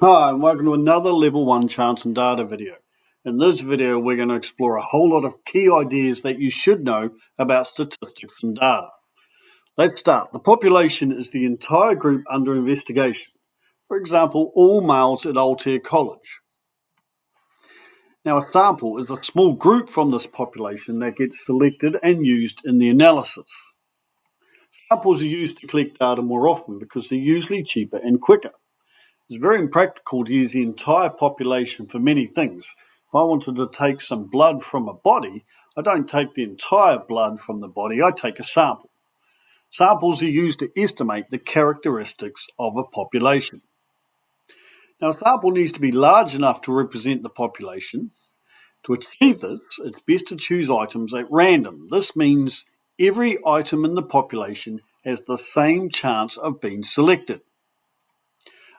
Hi, and welcome to another Level 1 Chance and Data video. In this video, we're going to explore a whole lot of key ideas that you should know about statistics and data. Let's start. The population is the entire group under investigation. For example, all males at Altair College. Now, a sample is a small group from this population that gets selected and used in the analysis. Samples are used to collect data more often because they're usually cheaper and quicker. It's very impractical to use the entire population for many things. If I wanted to take some blood from a body, I don't take the entire blood from the body, I take a sample. Samples are used to estimate the characteristics of a population. Now, a sample needs to be large enough to represent the population. To achieve this, it's best to choose items at random. This means every item in the population has the same chance of being selected.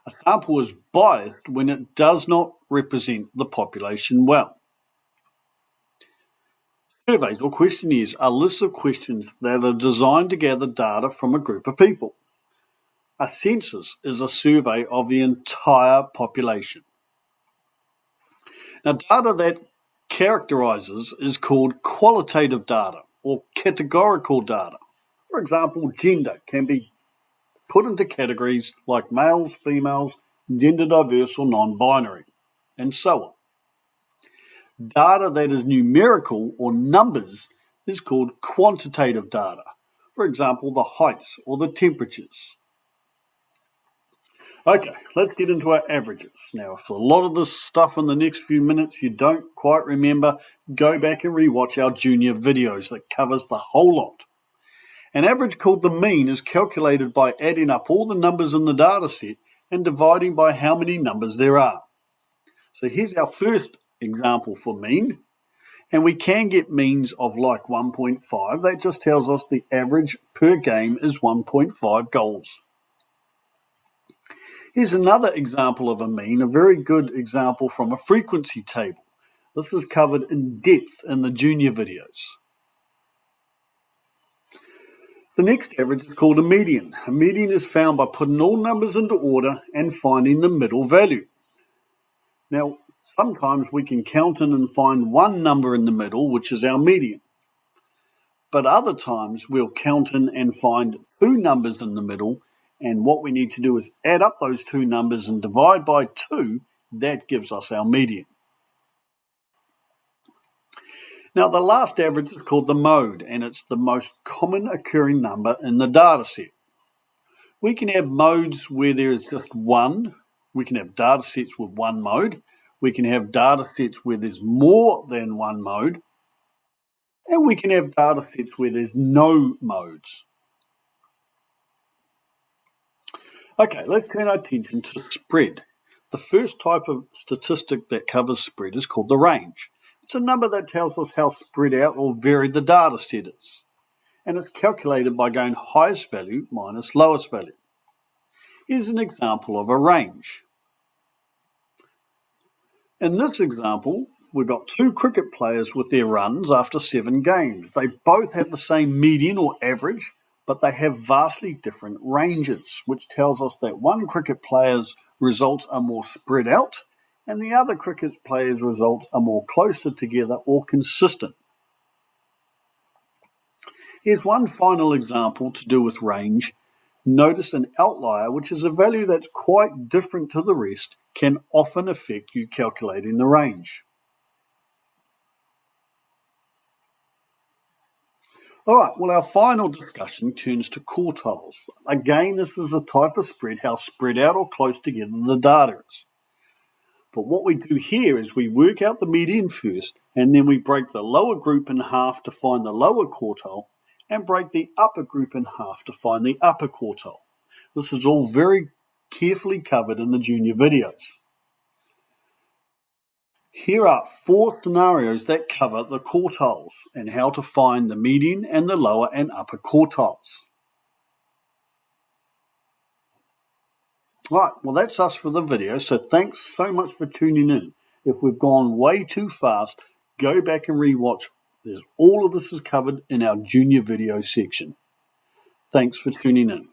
A sample is biased when it does not represent the population well. Surveys or questionnaires are lists of questions that are designed to gather data from a group of people. A census is a survey of the entire population. Now, data that characterizes is called qualitative data or categorical data. For example, gender can be put into categories like males, females, gender diverse or non-binary, and so on. Data that is numerical or numbers is called quantitative data. For example, the heights or the temperatures. Okay, let's get into our averages. Now, if a lot of this stuff in the next few minutes you don't quite remember, go back and rewatch our junior videos that covers the whole lot. An average called the mean is calculated by adding up all the numbers in the data set and dividing by how many numbers there are. So here's our first example for mean. And we can get means of like 1.5. That just tells us the average per game is 1.5 goals. Here's another example of a mean, a very good example from a frequency table. This is covered in depth in the junior videos. The next average is called a median. A median is found by putting all numbers into order and finding the middle value. Now, sometimes we can count in and find one number in the middle, which is our median. But other times we'll count in and find two numbers in the middle, and what we need to do is add up those two numbers and divide by 2. That gives us our median. Now, the last average is called the mode, and it's the most common occurring number in the data set. We can have modes where there is just one. We can have data sets with one mode. We can have data sets where there's more than one mode. And we can have data sets where there's no modes. Okay, let's turn our attention to spread. The first type of statistic that covers spread is called the range. It's a number that tells us how spread out or varied the data set is. And it's calculated by going highest value minus lowest value. Here's an example of a range. In this example, we've got two cricket players with their runs after 7 games. They both have the same median or average, but they have vastly different ranges, which tells us that one cricket player's results are more spread out and the other cricket player's results are more closer together or consistent. Here's one final example to do with range. Notice an outlier, which is a value that's quite different to the rest, can often affect you calculating the range. All right, well, our final discussion turns to quartiles. Again, this is a type of spread, how spread out or close together the data is. But what we do here is we work out the median first, and then we break the lower group in half to find the lower quartile, and break the upper group in half to find the upper quartile. This is all very carefully covered in the junior videos. Here are 4 scenarios that cover the quartiles and how to find the median and the lower and upper quartiles. Right, well, that's us for the video, so thanks so much for tuning in. If we've gone way too fast, go back and rewatch. All of this is covered in our junior video section. Thanks for tuning in.